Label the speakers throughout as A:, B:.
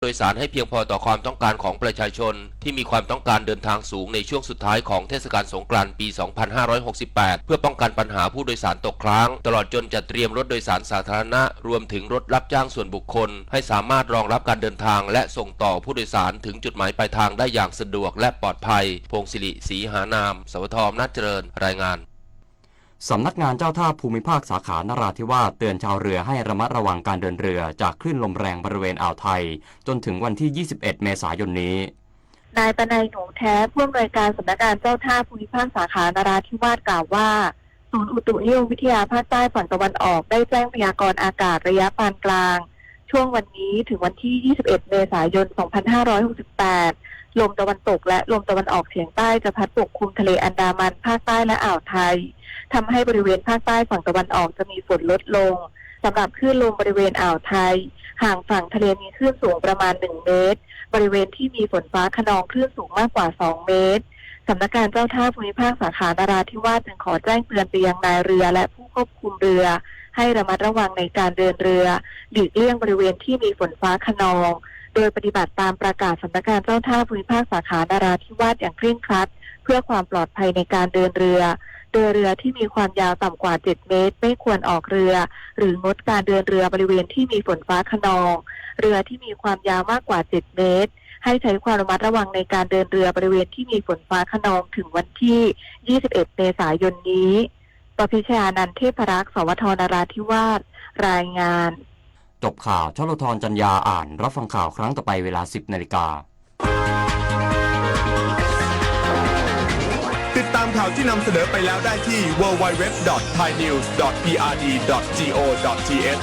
A: โดยสารให้เพียงพอต่อความต้องการของประชาชนที่มีความต้องการเดินทางสูงในช่วงสุดท้ายของเทศกาลสงกรานต์ปี 2568 เพื่อป้องกันปัญหาผู้โดยสารตกค้างตลอดจนจัดเตรียมรถโดยสารสาธารณะรวมถึงรถรับจ้างส่วนบุคคลให้สามารถรองรับการเดินทางและส่งต่อผู้โดยสารถึงจุดหมายปลายทางได้อย่างสะดวกและปลอดภัยพงศิริศรีหานามสวทอ อำนาจเจริญรายงาน
B: สำนักงานเจ้าท่าภูมิภาคสาขานราธิวาสเตือนชาวเรือให้ระมัดระวังการเดินเรือจากคลื่นลมแรงบริเวณอ่าวไทยจนถึงวันที่ 21 เมษายนนี้
C: นายปนัยหนูแท้ผู้อำนวยการสำนักงานเจ้าท่าภูมิภาคสาขานราธิวาสกล่าวว่าศูนย์อุตุนิยมวิทยาภาคใต้ฝั่งตะวันออกได้แจ้งพยากรณ์อากาศระยะปานกลางช่วงวันนี้ถึงวันที่ 21 เมษายน 2568 ลมตะวันตกและลมตะวันออกเฉียงใต้จะพัดปกคลุมทะเลอันดามันภาคใต้และอ่าวไทยทำให้บริเวณภาคใต้ฝั่งตะวันออกจะมีฝนลดลงสำหรับคลื่นลมบริเวณอ่าวไทยห่างฝั่งทะเลมีคลื่นสูงประมาณ 1 เมตรบริเวณที่มีฝนฟ้าคะนองคลื่นสูงมากกว่า 2 เมตรสำนักงานเจ้าท่าภูมิภาคสาขานราธิวาสจึงขอแจ้งเตือนไปยังนายเรือและผู้ควบคุมเรือให้ระมัดระวังในการเดินเรือหลีกเลี่ยงบริเวณที่มีฝนฟ้าคะนองโดยปฏิบัติตามประกาศสำนักงานเจ้าท่าภูมิภาคสาขานราธิวาสอย่างเคร่งครัดเพื่อความปลอดภัยในการเดินเรือโดยเรือที่มีความยาวต่ำกว่า 7 เมตรไม่ควรออกเรือหรืองดการเดินเรือบริเวณที่มีฝนฟ้าคะนองเรือที่มีความยาวมากกว่า 7 เมตรให้ใช้ความระมัดระวังในการเดินเรือบริเวณที่มีฝนฟ้าคะนองถึงวันที่ 21 เมษายนนี้ปพิชญานันท์ เทพรักษ์ สวท นราธิวาสรายงาน
B: จบข่าวชลธรจัญญาอ่านรับฟังข่าวครั้งต่อไปเวลา 10 นาฬิกา
D: ติดตามข่าวที่นำเสนอไปแล้วได้ที่ www.thainews.prd.go.th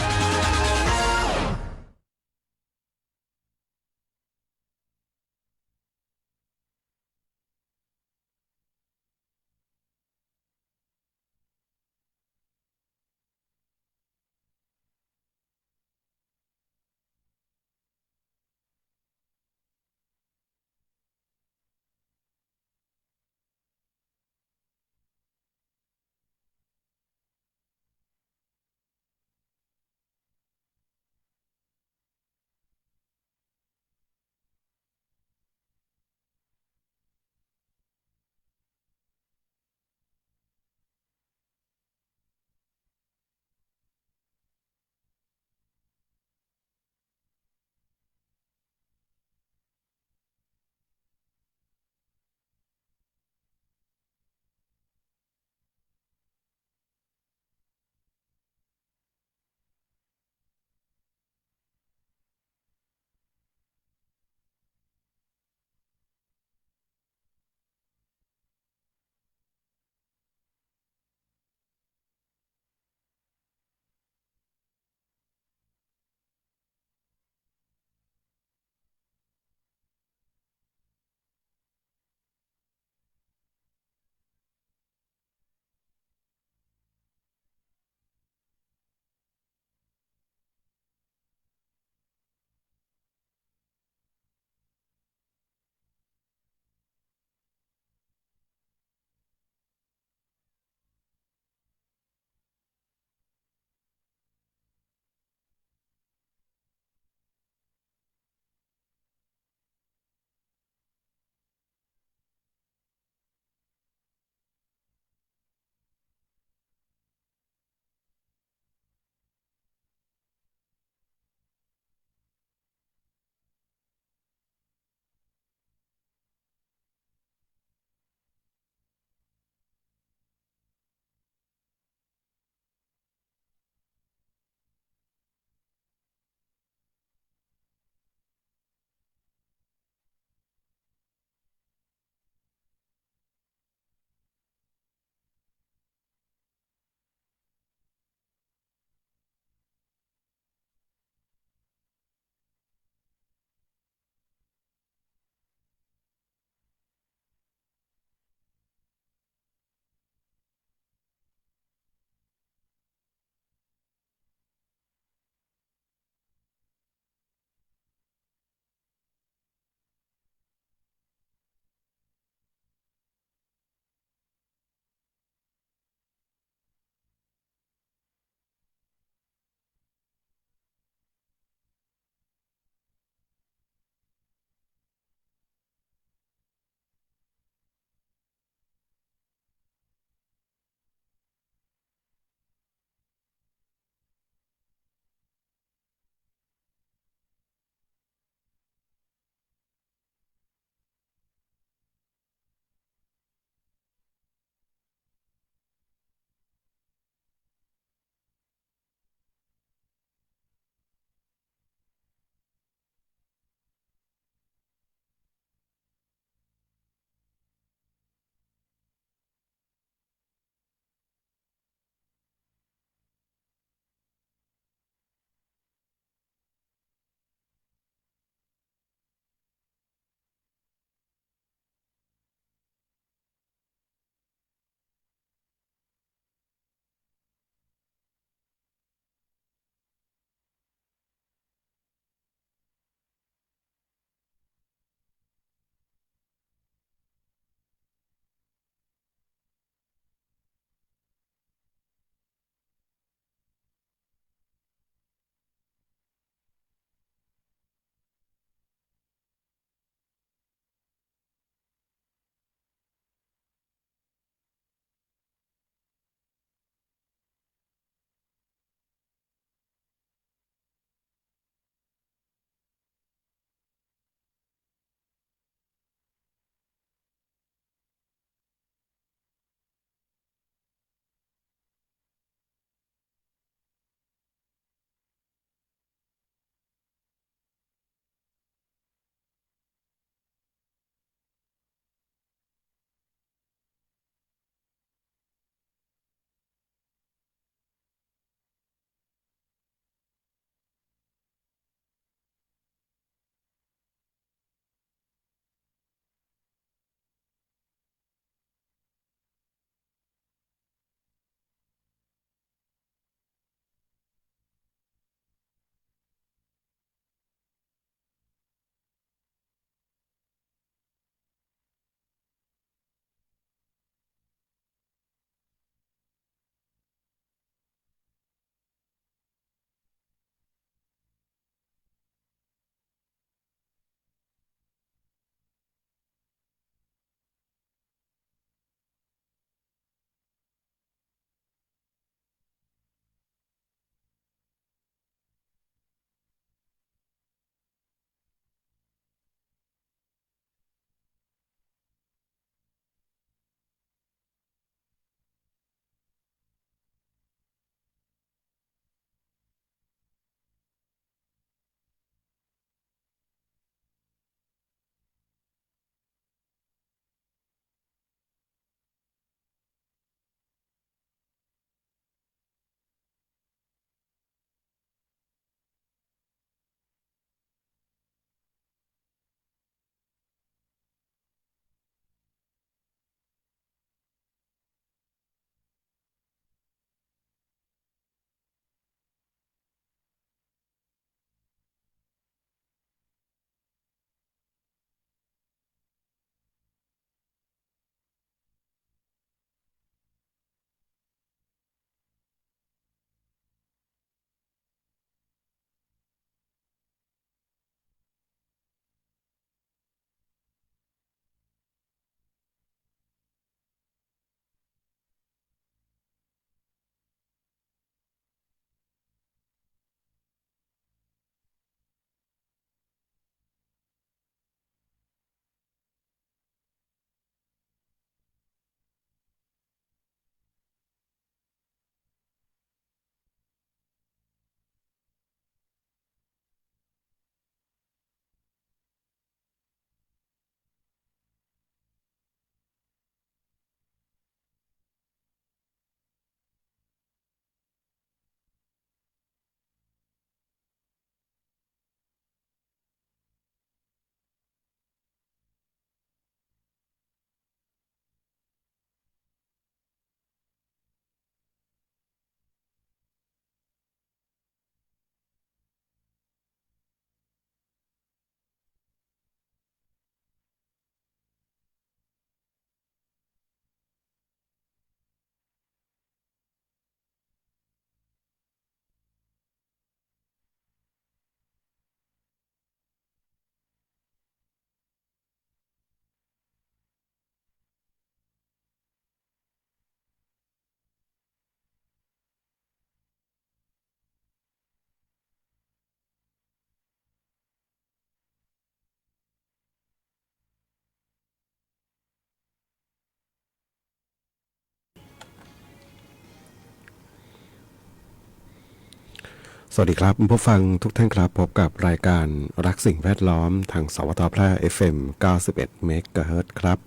E: สวัสดีครับผู้ฟังทุกท่านครับพบกับรายการรักสิ่งแวดล้อมทางสวทแพร่ FM 91 เมกะเฮิรตซ์ครับ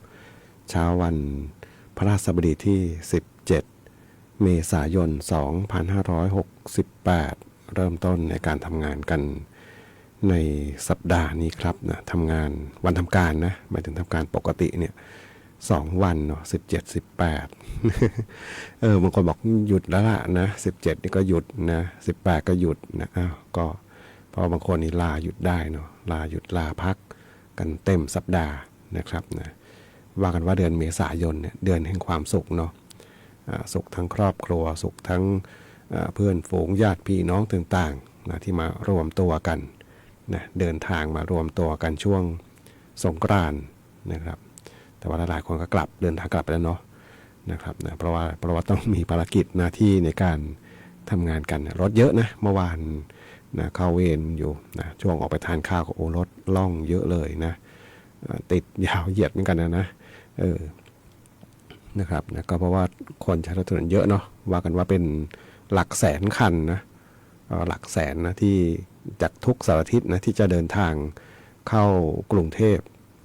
E: เช้าวันพฤหัสบดีที่ 17 เมษายน 2568 เริ่มต้นในการทำงานกันในสัปดาห์นี้ครับนะทำงานวันทำการนะหมายถึงทำการปกติเนี่ย2 วันเนาะ17 18 บางคนบอกหยุดแล้วล่ะนะ17นี่ก็หยุดนะ18ก็หยุดนะอ้าวก็เพราะบางคนนี่ลาหยุดได้เนาะลาหยุดลาพักกันเต็มสัปดาห์นะครับนะว่ากันว่าเดือนเมษายนเนี่ยเดือนแห่งความสุขเนาะสุขทั้งครอบครัวสุขทั้งเพื่อนฝูงญาติพี่น้องต่างๆนะที่มารวมตัวกันนะเดินทางมารวมตัวกันช่วงสงกรานต์นะครับแต่ว่าหลายคนก็เดินทางกลับไปแล้วเนาะนะครับนะเพราะว่าต้องมีภารกิจหน้าที่ในการทำงานกันรถเยอะนะเมื่อวานนะเข้าเวรอยู่นะช่วงออกไปทานข้าวก็โอ้รถล่องเยอะเลยนะติดยาวเหยียดเหมือนกันนะนะครับนะก็เพราะว่าคนใช้รถถนนเยอะเนาะว่ากันว่าเป็นหลักแสนคันนะหลักแสนนะที่จากทุกสารทิศนะที่จะเดินทางเข้ากรุงเทพ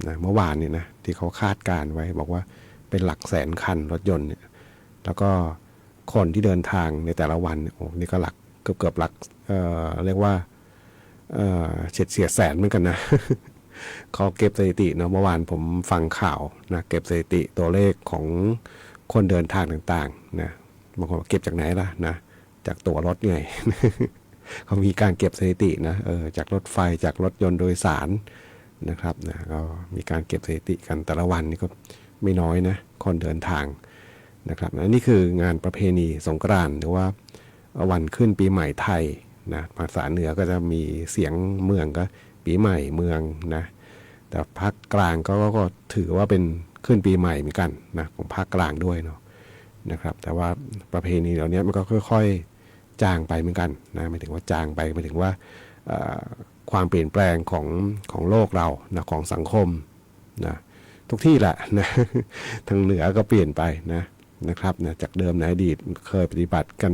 E: นะเมื่อวานนี่นะที่เขาคาดการไว้บอกว่าเป็นหลักแสนคันรถยนต์เนี่ยแล้วก็คนที่เดินทางในแต่ละวันโอ้นี่ก็หลักเกือบหลักเรียกว่าเฉียดแสนเหมือนกันนะ เขาเก็บสถิติเนาะเมื่อวานผมฟังข่าวนะเก็บสถิติตัวเลขของคนเดินทางต่างๆนะบางคนเก็บจากไหนล่ะนะจากตั๋วรถไง เขามีการเก็บสถิตินะจากรถไฟจากรถยนต์โดยสารนะครับนะก็มีการเก็บสถิติกันแต่ละวันนี่ก็ไม่น้อยนะคนเดินทางนะครับนะนี่คืองานประเพณีสงกรานต์หรือว่าวันขึ้นปีใหม่ไทยนะภาษาเหนือก็จะมีเสียงเมืองก็ปีใหม่เมืองนะแต่ภาคกลางก็ถือว่าเป็นขึ้นปีใหม่เหมือนกันนะของภาคกลางด้วยเนาะนะครับแต่ว่าประเพณีเหล่านี้มันก็ค่อยๆจางไปเหมือนกันนะไม่ถึงว่าจางไปไม่ถึงว่าความเปลี่ยนแปลงของโลกเรานะของสังคมนะทุกที่แหละนะทางเหนือก็เปลี่ยนไปนะครับนะจากเดิมในอดีตเคยปฏิบัติกัน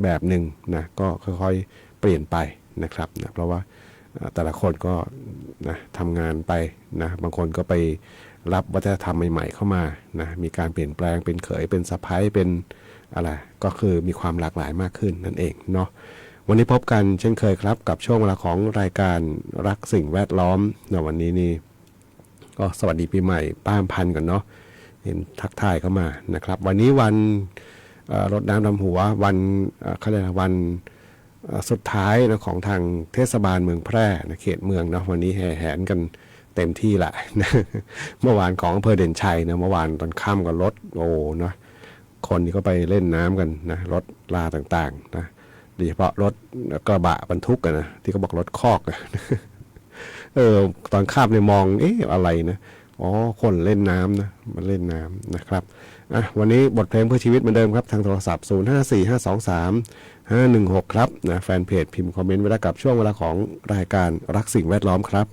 E: แบบหนึ่งนะก็ค่อยๆเปลี่ยนไปนะครับนะเพราะว่าแต่ละคนก็นะทำงานไปนะบางคนก็ไปรับวัฒนธรรมใหม่ๆเข้ามานะมีการเปลี่ยนแปลงเป็นเขยเป็นสะใภ้เป็นอะไรก็คือมีความหลากหลายมากขึ้นนั่นเองเนาะวันนี้พบกันเช่นเคยครับกับช่วงเวลาของรายการรักสิ่งแวดล้อมในวันนี้นี่ก็สวัสดีปีใหม่ป้ามพันก่อนเนาะเห็นทักทายเข้ามานะครับวันนี้วันรดน้ำดำหัววันเขาเรียกวันสุดท้ายนะของทางเทศบาลเมืองแพร่นะเขตเมืองเนาะวันนี้แห่แหนกันเต็มที่แหละนะเมื่อวานของอำเภอเด่นชัยนะเมื่อวานตอนค่ำก็รถโอ้เนาะคนที่เขาไปเล่นน้ำกันนะรถลาต่างๆนะโดยเฉพาะรถกระบะบรรทุกกันนะที่เขาบอกรถคอกนะตอนข้ามเนี่ยมองอะไรนะอ๋อคนเล่นน้ำนะมันเล่นน้ำนะครับวันนี้บทเพลงเพื่อชีวิตเหมือนเดิมครับทางโทรศัพท์0545235516ครับนะแฟนเพจพิมพ์คอมเมนต์ไว้แล้วกับช่วงเวลาของรายการรักสิ่งแวดล้อมครับ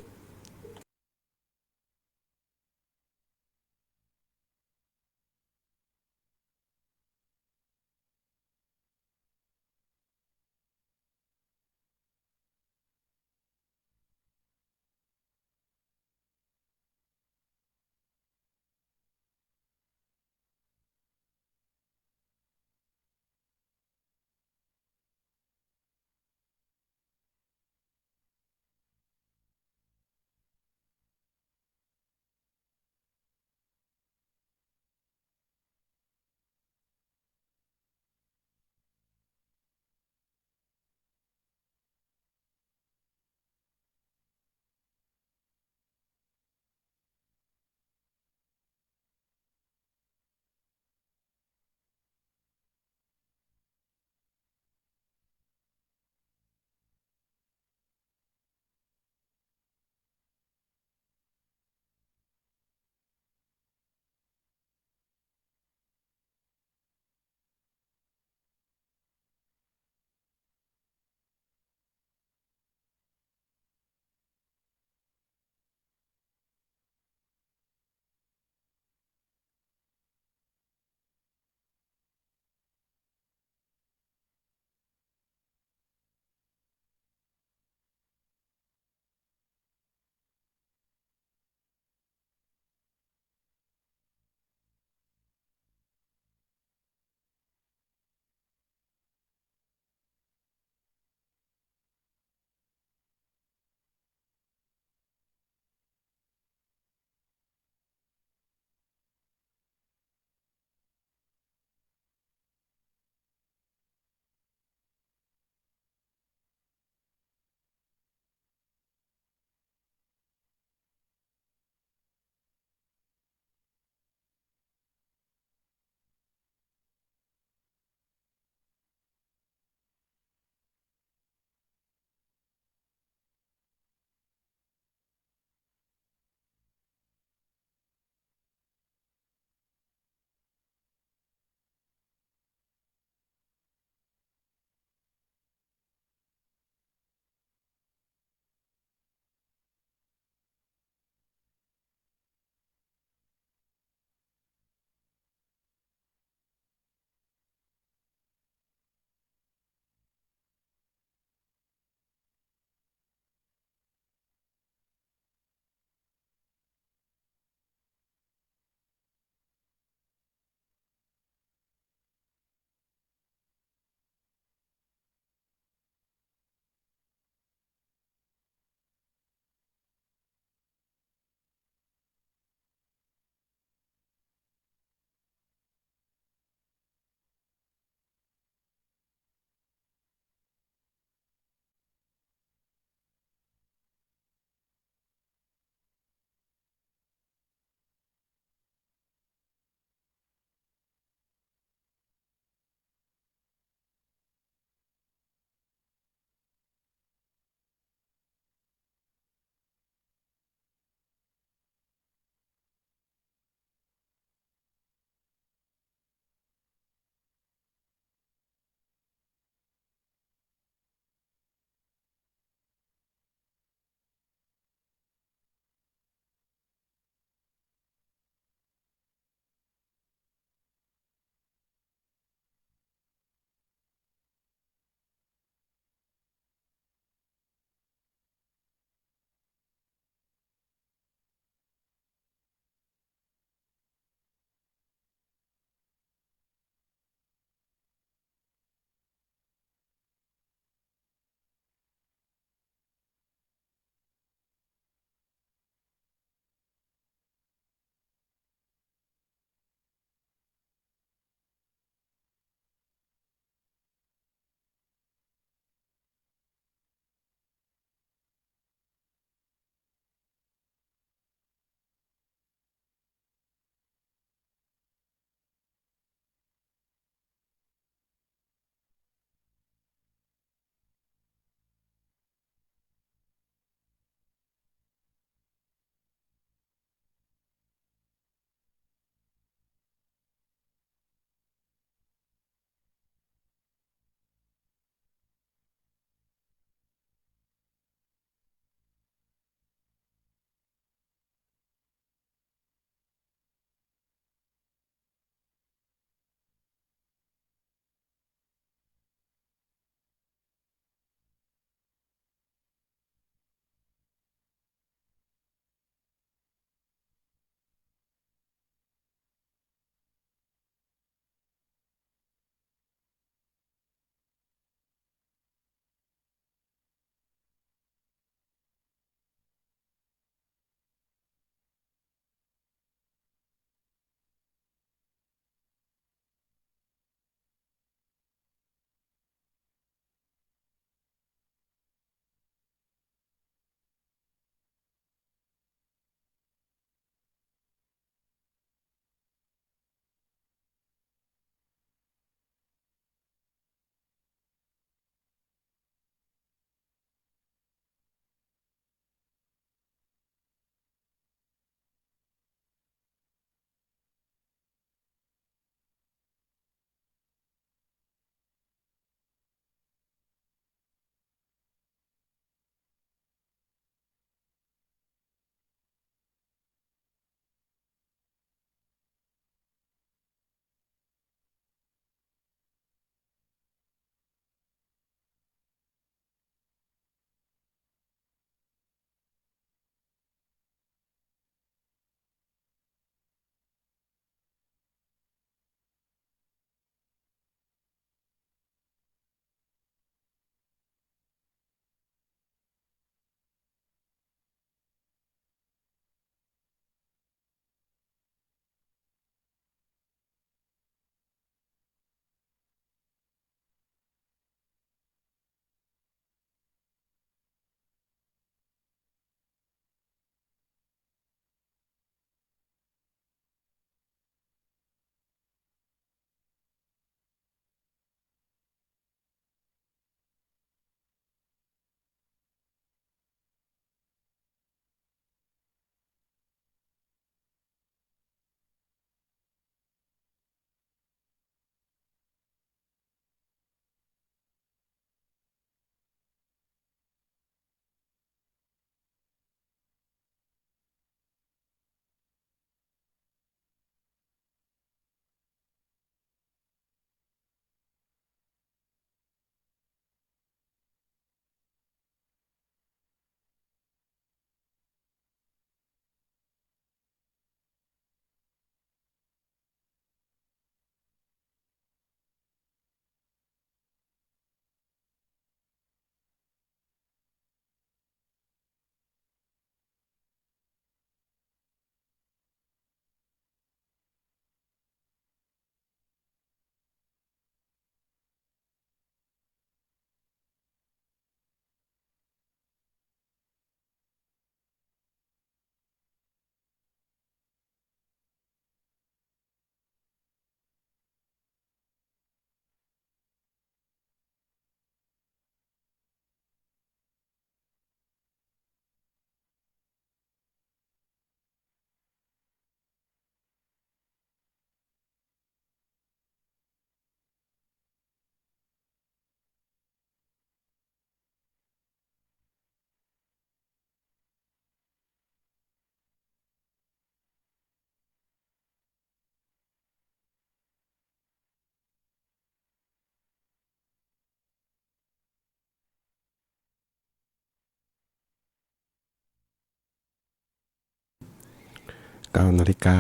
E: 9 นาฬิกา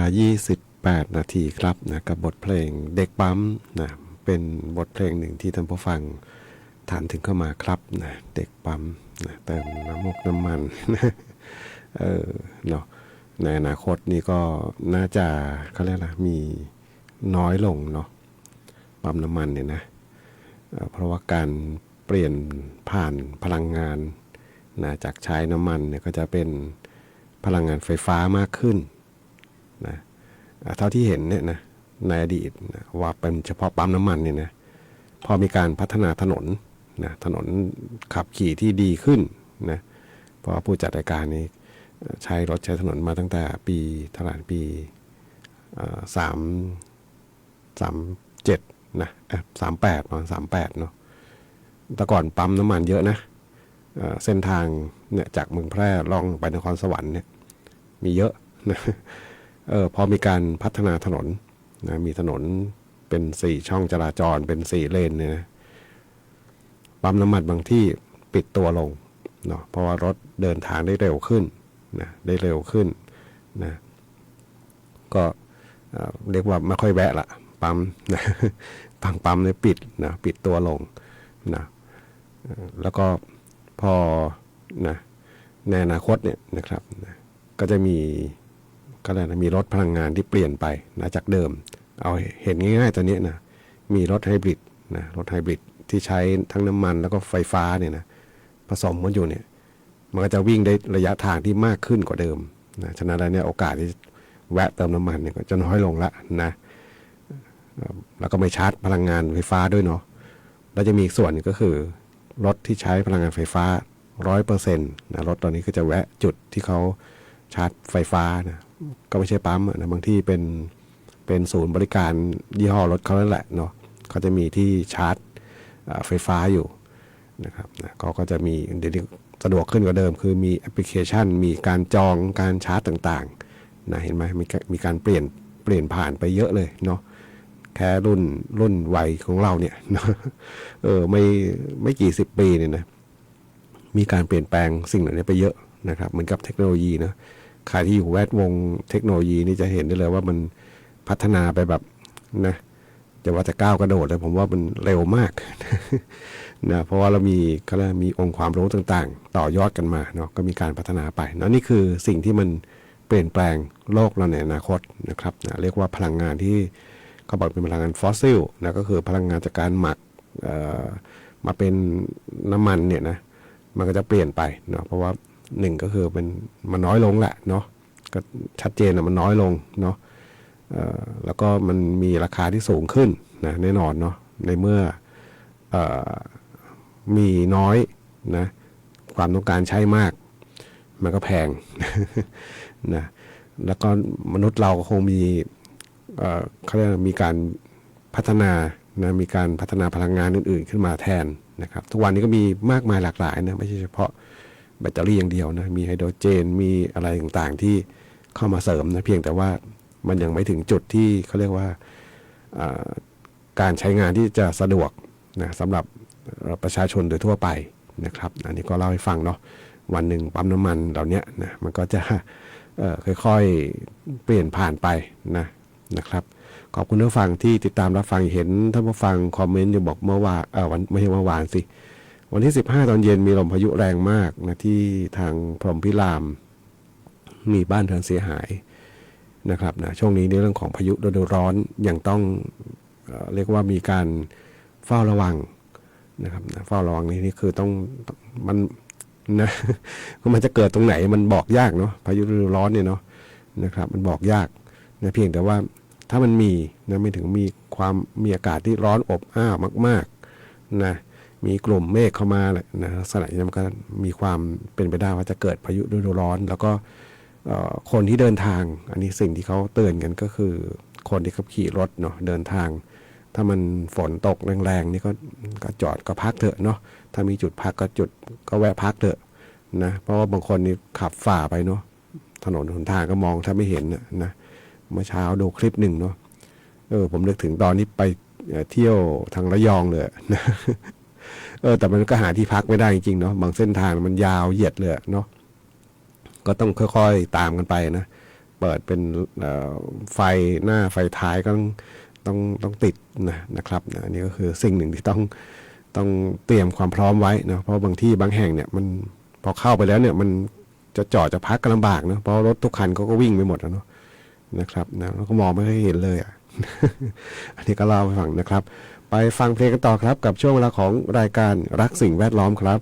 E: 28 นาทีครับนะกับบทเพลงเด็กปั๊มนะเป็นบทเพลงหนึ่งที่ท่านผู้ฟังถามถึงเข้ามาครับนะเด็กปั๊มนะเติมน้ำมัน เนาะในอนาคตนี่ก็น่าจะเขาเรียกอะไรมีน้อยลงเนาะปั๊มน้ำมันเนี่ยนะเพราะว่าการเปลี่ยนผ่านพลังงานนะจากใช้น้ำมันเนี่ยก็จะเป็นพลังงานไฟฟ้ามากขึ้นนะเท่าที่เห็นเนี่ยนะในอดีตนะว่าเป็นเฉพาะปั๊มน้ำมันเนี่ยนะพอมีการพัฒนาถนนนะถนนขับขี่ที่ดีขึ้นนะเพราะผู้จัดรายการนี้ใช้รถใช้ถนนมาตั้งแต่ปีเท่าไหร่ปี37นะ38ประมาณ38เนาะแต่ก่อนปั๊มน้ำมันเยอะนะเส้นทางเนี่ยจากเมืองแพร่ล่องไปนครสวรรค์เนี่ยมีเยอะนะพอมีการพัฒนาถนนนะมีถนนเป็น4ช่องจราจรเป็น4เลนเนี่ยนะปั๊มน้ำมันบางที่ปิดตัวลงเนาะเพราะว่ารถเดินทางได้เร็วขึ้นนะได้เร็วขึ้นนะก็เรียกว่าไม่ค่อยแวะละปั๊มนะปั๊มเลยปิดนะปิดตัวลงนะแล้วก็พอนะในอนาคตเนี่ยนะครับนะก็จะมีก็เลยนะมีรถพลังงานที่เปลี่ยนไปนะจากเดิมเอาเห็นง่ายๆตอนนี้นะมีรถไฮบริดนะรถไฮบริดที่ใช้ทั้งน้ำมันแล้วก็ไฟฟ้าเนี่ยนะผสมกันอยู่เนี่ยมันก็จะวิ่งได้ระยะทางที่มากขึ้นกว่าเดิมนะฉะนั้นแล้วเนี่ยโอกาสที่แวะเติมน้ำมันเนี่ยก็จะน้อยลงละนะแล้วก็ไม่ชาร์จพลังงานไฟฟ้าด้วยเนาะแล้วจะมีอีกส่วนนึงก็คือรถที่ใช้พลังงานไฟฟ้า 100% นะรถตอนนี้ก็จะแวะจุดที่เขาชาร์จไฟฟ้านะก็ไม่ใช่ปั๊มนะบางที่เป็นศูนย์บริการยี่ห้อรถเขาแล้วแหละเนาะเขาจะมีที่ชาร์จไฟฟ้าอยู่นะครับนะก็จะมีเดี๋ยวนี้สะดวกขึ้นกว่าเดิมคือมีแอปพลิเคชันมีการจองการชาร์จต่างๆนะเห็นไหมมีการเปลี่ยนผ่านไปเยอะเลยเนาะแค่รุ่นวัยของเราเนี่ยไม่กี่10 ปีเนี่ยนะมีการเปลี่ยนแปลงสิ่งเหล่านี้ไปเยอะนะครับเหมือนกับเทคโนโลยีนะใครที่อยู่แวดวงเทคโนโลยีนี่จะเห็นได้เลยว่ามันพัฒนาไปแบบนะจะว่าจะก้าวกระโดดเลยผมว่ามันเร็วมาก นะเพราะว่าเรามีองค์ความรู้ต่างๆต่อยอดกันมาเนาะก็มีการพัฒนาไปนะนี่คือสิ่งที่มันเปลี่ยนแปลงโลกเราในอนาคตนะครับนะเรียกว่าพลังงานที่เขาบอกเป็นพลังงานฟอสซิลนะก็คือพลังงานจากการหมักมาเป็นน้ำมันเนี่ยนะมันก็จะเปลี่ยนไปเนาะเพราะว่าหนึ่งก็คือมันน้อยลงแหละเนาะก็ชัดเจนนะมันน้อยลงเนาะแล้วก็มันมีราคาที่สูงขึ้นนะแน่นอนเนาะในเมื่อมีน้อยนะความต้องการใช้มากมันก็แพง นะแล้วก็มนุษย์เราก็คงมีเขาเรียกมีการพัฒนานะมีการพัฒนาพลังงานอื่นๆขึ้นมาแทนนะครับทุกวันนี้ก็มีมากมายหลากหลายนะไม่ใช่เฉพาะแบตเตอรี่อย่างเดียวนะมีไฮโดรเจนมีอะไรต่างๆที่เข้ามาเสริมนะเพียงแต่ว่ามันยังไม่ถึงจุดที่เขาเรียกว่าการใช้งานที่จะสะดวกนะสำหรับประชาชนโดยทั่วไปนะครับอันนี้ก็เล่าให้ฟังเนาะวันหนึ่งปั๊มน้ำมันเหล่านี้นะมันก็จะค่อยๆเปลี่ยนผ่านไปนะครับขอบคุณผู้ฟังที่ติดตามรับฟังเห็นท่านผู้ฟังคอมเมนต์อยู่บอกเมื่อวานวันไม่ใช่เมื่อวานสิวันที่15ตอนเย็นมีลมพายุแรงมากนะที่ทางพรหมพิรามมีบ้านเรือนเสียหายนะครับนะช่วงนี้ในเรื่องของพายุฤดูร้อนยังต้องเรียกว่ามีการเฝ้าระวังนะครับนะเฝ้าระวังนี่คือต้องมันนะมันจะเกิดตรงไหนมันบอกยากเนาะพายุฤดูร้อนเนี่ยเนาะนะครับมันบอกยากนะเพียงแต่ว่าถ้ามันมีนะไม่ถึงมีอากาศที่ร้อนอบอ้าวมากๆนะมีกลุ่มเมฆเข้ามานะลักษณะนี้มันก็มีความเป็นไปได้ว่าจะเกิดพายุฤดูร้อนแล้วก็คนที่เดินทางอันนี้สิ่งที่เขาเตือนกันก็คือคนที่ขับขี่รถเนาะเดินทางถ้ามันฝนตกแรงๆนี่ก็จอดก็พักเถอะเนาะถ้ามีจุดพักก็แวะพักเถอะนะเพราะว่าบางคนนี่ขับฝ่าไปเนาะถนนหนทางก็มองถ้าไม่เห็นนะเมื่อเช้าดูคลิปหนึ่งเนาะผมนึกถึงตอนนี้ไปเที่ยวทางระยองเลยนะแต่มันก็หาที่พักไม่ได้จริงๆเนาะบางเส้นทางมันยาวเหยียดเลยเนาะก็ต้องค่อยๆตามกันไปนะ เปิดเป็นไฟหน้าไฟท้ายก็ต้องติดนะครับอันนี้ก็คือสิ่งหนึ่งที่ต้องเตรียมความพร้อมไว้นะเพราะบางที่บางแห่งเนี่ยมันพอเข้าไปแล้วเนี่ยมันจะจอดจะพักก็ลำบากเนาะเพราะรถทุกคันก็วิ่งไปหมดแล้วเนาะนะครับนะแล้วก็มองไม่ค่อยเห็นเลยอันนี้ก็เล่าให้ฟังนะครับไปฟังเพลงกันต่อครับกับช่วงเวลาของรายการรักสิ่งแวดล้อมครับ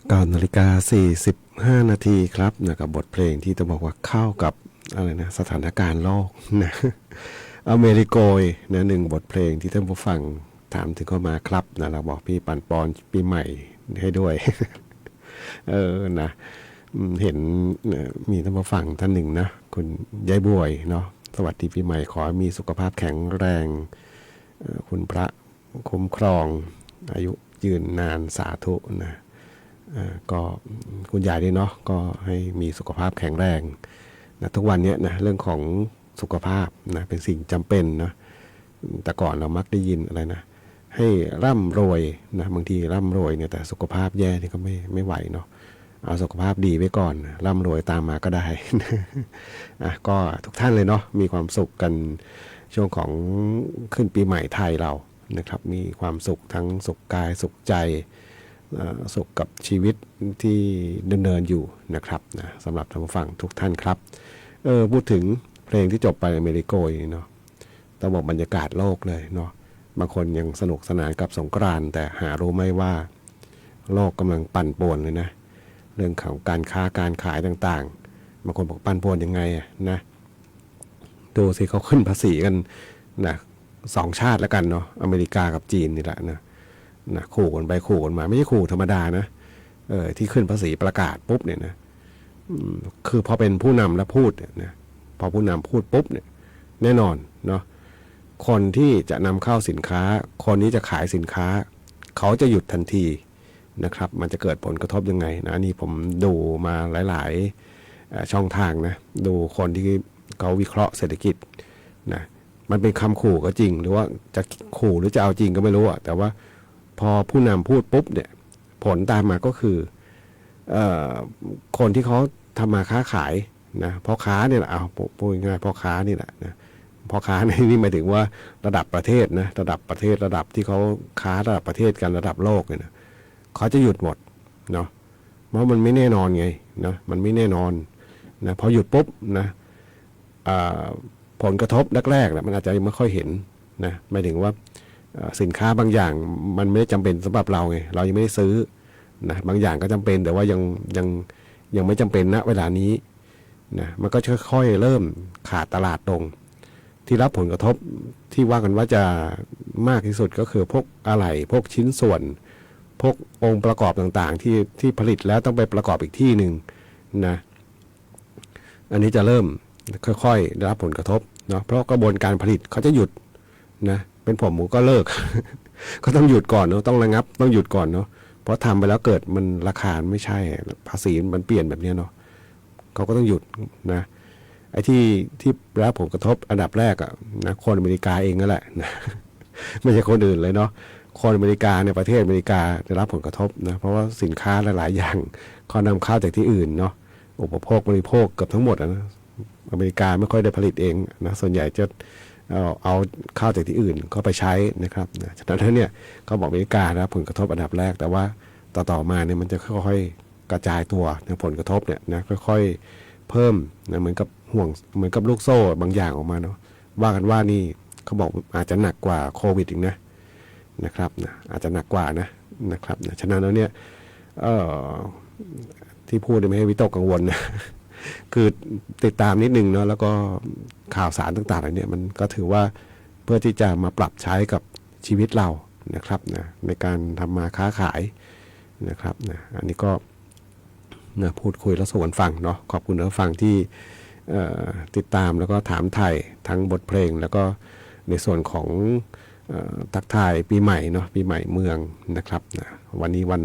E: 9:45 นาทีครับนะกับบทเพลงที่ต้องบอกว่าเข้ากับอะไรนะสถานการณ์โลกนะอเมริโกยนะหนึ่งบทเพลงที่ท่านผู้ฟังถามถึงเข้ามาครับนะเราบอกพี่ปันปอนปีใหม่ให้ด้วย นะเห็นมีท่านผู้ฟังท่านหนึ่งนะคุณยายบวยเนาะสวัสดีปีใหม่ขอให้มีสุขภาพแข็งแรงคุณพระคุ้มครองอายุยืนนานสาธุนะก็คุณยายด้วยเนาะก็ให้มีสุขภาพแข็งแรงนะทุกวันนี้นะเรื่องของสุขภาพนะเป็นสิ่งจำเป็นนะแต่ก่อนเรามักได้ยินอะไรนะให้ร่ำรวยนะบางทีร่ำรวยเนี่ยแต่สุขภาพแย่นี่ก็ไม่ไหวเนาะเอาสุขภาพดีไว้ก่อนร่ำรวยตามมาก็ได้ ก็ทุกท่านเลยเนาะมีความสุขกันช่วงของขึ้นปีใหม่ไทยเรานะครับมีความสุขทั้งสุขกายสุขใจสุขกับชีวิตที่ดำเนินอยู่นะครับนะสำหรับท่านผู้ฟังทุกท่านครับพูดถึงเพลงที่จบไปอเมริโกยเนาะต้องบอกบรรยากาศโลกเลยเนาะบางคนยังสนุกสนานกับสงกรานต์แต่หารู้ไหมว่าโลกกำลังปั่นป่วนเลยนะเรื่องของการค้าการขายต่างๆบางคนบอกปั่นป่วนยังไงนะดูสิเขาขึ้นภาษีกันนะสองชาติแล้วกันเนาะอเมริกากับจีนนี่แหละนะขู่กันไปขู่กันมาไม่ใช่ขู่ธรรมดานะที่ขึ้นภาษีประกาศปุ๊บเนี่ยนะคือพอเป็นผู้นำแล้วพูดเนี่ยนะพอผู้นำพูดปุ๊บเนี่ยแน่นอนเนาะคนที่จะนำเข้าสินค้าคนนี้จะขายสินค้าเขาจะหยุดทันทีนะครับมันจะเกิดผลกระทบยังไงนะนี่ผมดูมาหลายๆช่องทางนะดูคนที่เขาวิเคราะห์เศรษฐกิจนะมันเป็นคำขู่ก็จริงหรือว่าจะขู่หรือจะเอาจริงก็ไม่รู้อะแต่ว่าพอผู้นำพูดปุ๊บเนี่ยผลตามมาก็คือคนที่เขาทำมาค้าขายนะพ่อค้าเนี่ยแหละเอาพูดง่ายพ่อค้านี่แหละนะพ่อค้านี่หมายถึงว่าระดับประเทศนะระดับประเทศระดับที่เขาค้าระดับประเทศกันระดับโลกเนี่ยนะเขาจะหยุดหมดเนาะเพราะมันไม่แน่นอนไงนะมันไม่แน่นอนนะพอหยุดปุ๊บนะผลกระทบแรกๆนะมันอาจจะไม่ค่อยเห็นนะหมายถึงว่าสินค้าบางอย่างมันไม่ได้จำเป็นสำหรับเราไงเรายังไม่ได้ซื้อนะบางอย่างก็จำเป็นแต่ว่ายังไม่จำเป็นณเวลานี้นะมันก็ค่อยๆเริ่มขาดตลาดลงที่รับผลกระทบที่ว่ากันว่าจะมากที่สุดก็คือพวกอะไหล่พวกชิ้นส่วนพวกองค์ประกอบต่างๆที่ผลิตแล้วต้องไปประกอบอีกที่หนึ่งนะอันนี้จะเริ่มค่อยๆได้รับผลกระทบเนาะเพราะกระบวนการผลิตเขาจะหยุดนะเป็นผมก็เลิก ก็ต้องหยุดก่อนเนาะต้องระงับต้องหยุดก่อนเนาะเพราะทำไปแล้วเกิดมันราคาไม่ใช่ภาษีมันเปลี่ยนแบบนี้เนาะเขาก็ต้องหยุดนะไอ้ที่ได้รับผลกระทบอันดับแรกอะนะคนอเมริกาเองนั่นแหละนะ ไม่ใช่คนอื่นเลยเนาะคนอเมริกาในประเทศอเมริกาได้รับผลกระทบนะเพราะว่าสินค้าหลายๆอย่างเขานำเข้าจากที่อื่นเนาะอุปโภคบริโภคเกือบทั้งหมดนะอเมริกาไม่ค่อยได้ผลิตเองนะส่วนใหญ่จะเอาเข้าจากที่อื่นเข้าไปใช้นะครับนะฉะนั้นเนี่ยเขาบอกอเมริกานะผลกระทบอันดับแรกแต่ว่าต่อมาเนี่ยมันจะค่อยๆกระจายตัวในผลกระทบเนี่ยนะค่อยๆเพิ่มนะเหมือนกับห่วงเหมือนกับลูกโซ่บางอย่างออกมาเนาะว่ากันว่านี่เขาบอกอาจจะหนักกว่าโควิดอีกนะครับนะอาจจะหนักกว่านะครับนะฉะนั้นแล้วเนี่ยที่พูดไม่ให้วิตกกังวลนะคือติดตามนิดนึงเนาะแล้วก็ข่าวสารต่างๆอะไรเนี่ยมันก็ถือว่าเพื่อที่จะมาปรับใช้กับชีวิตเรานะครับนะในการทำมาค้าขายนะครับนะอันนี้ก็นะพูดคุยแล้วส่วนฟังเนาะขอบคุณท่านฟังที่ติดตามแล้วก็ถามไทยทั้งบทเพลงแล้วก็ในส่วนของทักทายปีใหม่เนาะปีใหม่เมืองนะครับนะวันนี้วัน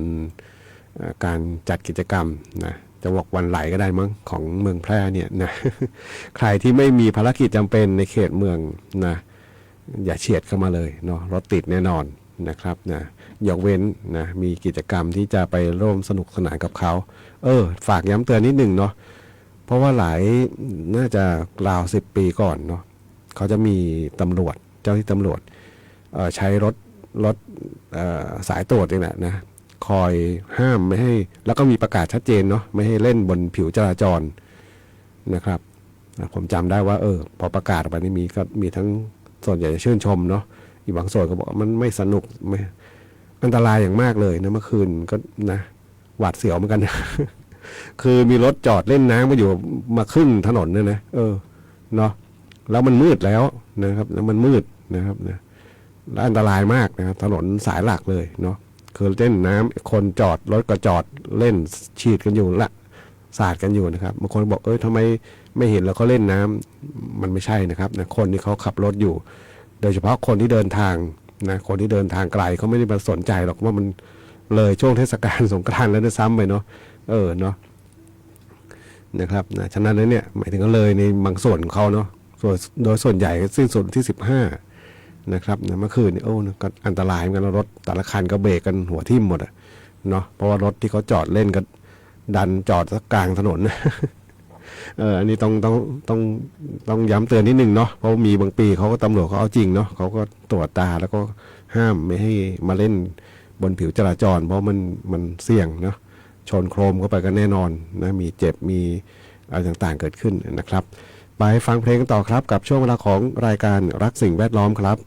E: การจัดกิจกรรมนะจะบอกวันไหลก็ได้มั้งของเมืองแพร่เนี่ยนะ ใครที่ไม่มีภารกิจจำเป็นในเขตเมืองนะอย่าเฉียดเข้ามาเลยเนาะรถติดแน่นอนนะครับนะยกเว้นนะมีกิจกรรมที่จะไปร่วมสนุกสนานกับเขาฝากย้ำเตือนนิดนึงเนาะเพราะว่าน่าจะราว10 ปีก่อนเนาะเขาจะมีตำรวจเจ้าที่ตำรวจใช้รถสายตรวจนี่แหละนะคอยห้ามไม่ให้แล้วก็มีประกาศชัดเจนเนาะไม่ให้เล่นบนผิวจราจรนะครับผมจำได้ว่าพอประกาศออกไปนี่มีทั้งส่วนใหญ่จะชื่นชมเนาะอีกบางส่วนก็บอกมันไม่สนุกไม่อันตรายอย่างมากเลยนะเมื่อคืนก็นะ หวาดเสียวเหมือนกันนะ คือมีรถจอดเล่นน้ำมาอยู่มาครึ่งถนนเนี่ยนะเนาะแล้วมันมืดแล้วนะครับแล้วมันมืดนะครับนะและอันตรายมากนะครับถนนสายหลักเลยเนาะคือเล่นน้ำคนจอดรถก็จอดเล่นฉีดกันอยู่ละสาดกันอยู่นะครับบางคนบอกทำไมไม่เห็นแล้วเขาเล่นน้ำมันไม่ใช่นะครับนะคนที่เขาขับรถอยู่ โดยเฉพาะคนที่เดินทางนะคนที่เดินทางไกลเขาไม่ได้มาสนใจหรอกว่ามันเลยช่วงเทศกาลสงกรานต์แล้วด้วยซ้ำไปเนาะเนาะนะครับนะฉะนั้นแล้วเนี่ยหมายถึงก็เลยในบางส่วนของเขาเนาะโดยส่วนใหญ่สิ้นสุดที่15นะครับนะเมื่อคืนนี่ก็อันตรายเหมือนกันรถแต่ละคันก็เบรกกันหัวทิ่มหมดเนาะเพราะว่ารถที่เขาจอดเล่นก็ดันจอดกลางถนน อันนี้ต้องย้ำเตือนนิดนึงเนาะเพราะมีบางปีเขาก็ตำรวจเขาเอาจริงเนาะเขาก็ตรวจตาแล้วก็ห้ามไม่ให้มาเล่นบนผิวจราจรเพราะมันเสี่ยงเนาะชนโครมเข้าไปกันแน่นอนนะมีเจ็บมีอะไรต่างๆเกิดขึ้นนะครับไปฟังเพลงกันต่อครับกับช่วงเวลาของรายการรักสิ่งแวดล้อมครับ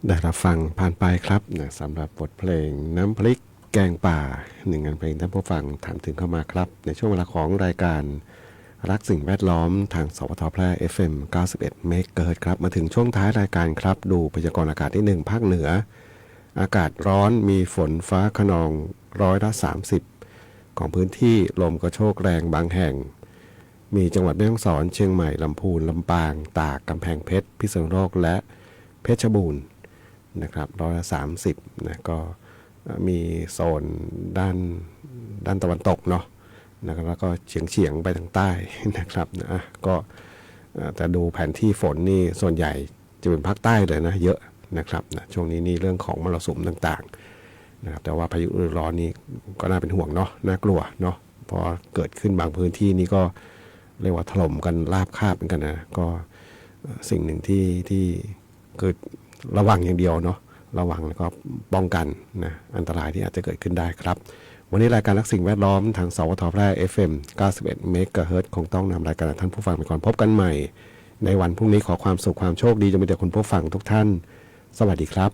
E: ได้รับฟังผ่านไปครับนะสำหรับบทเพลงน้ำพริกแกงป่าหนึ่งงานเพลงท่านผู้ฟังถามถึงเข้ามาครับในช่วงเวลาของรายการรักสิ่งแวดล้อมทางสวทแพร่ FM 91 เมกะเฮิรตซ์ครับมาถึงช่วงท้ายรายการครับดูพยากรณ์อากาศที่1ภาคเหนืออากาศร้อนมีฝนฟ้าคะนอง30%ของพื้นที่ลมกระโชกแรงบางแห่งมีจังหวัดแม่ฮ่องสอนเชียงใหม่ลำพูนลำปางตากกำแพงเพชรพิษณุโลกและเพชรบูรณ์นะครับ30%นะก็มีโซนด้านตะวันตกเนาะนะครับแล้วก็เฉียงไปทางใต้นะครับนะก็แต่ดูแผนที่ฝนนี่ส่วนใหญ่จะเป็นภาคใต้เลยนะเยอะนะครับนะช่วงนี้นี่เรื่องของมรสุมต่างๆนะครับแต่ว่าพายุฤดูร้อนนี่ก็น่าเป็นห่วงเนาะน่ากลัวเนาะพอเกิดขึ้นบางพื้นที่นี่ก็เรียกว่าถล่มกันราบคาบเหมือนกันนะก็สิ่งหนึ่งที่คือระวังอย่างเดียวเนาะระวังแล้วก็ป้องกันนะอันตรายที่อาจจะเกิดขึ้นได้ครับวันนี้รายการรักสิ่งแวดล้อมทางสวทแพร่ FM 91 เมกะเฮิรตซ์คงต้องนำรายการท่านผู้ฟังไปก่อนพบกันใหม่ในวันพรุ่งนี้ขอความสุขความโชคดีจะมีแต่คุณผู้ฟังทุกท่านสวัสดีครับ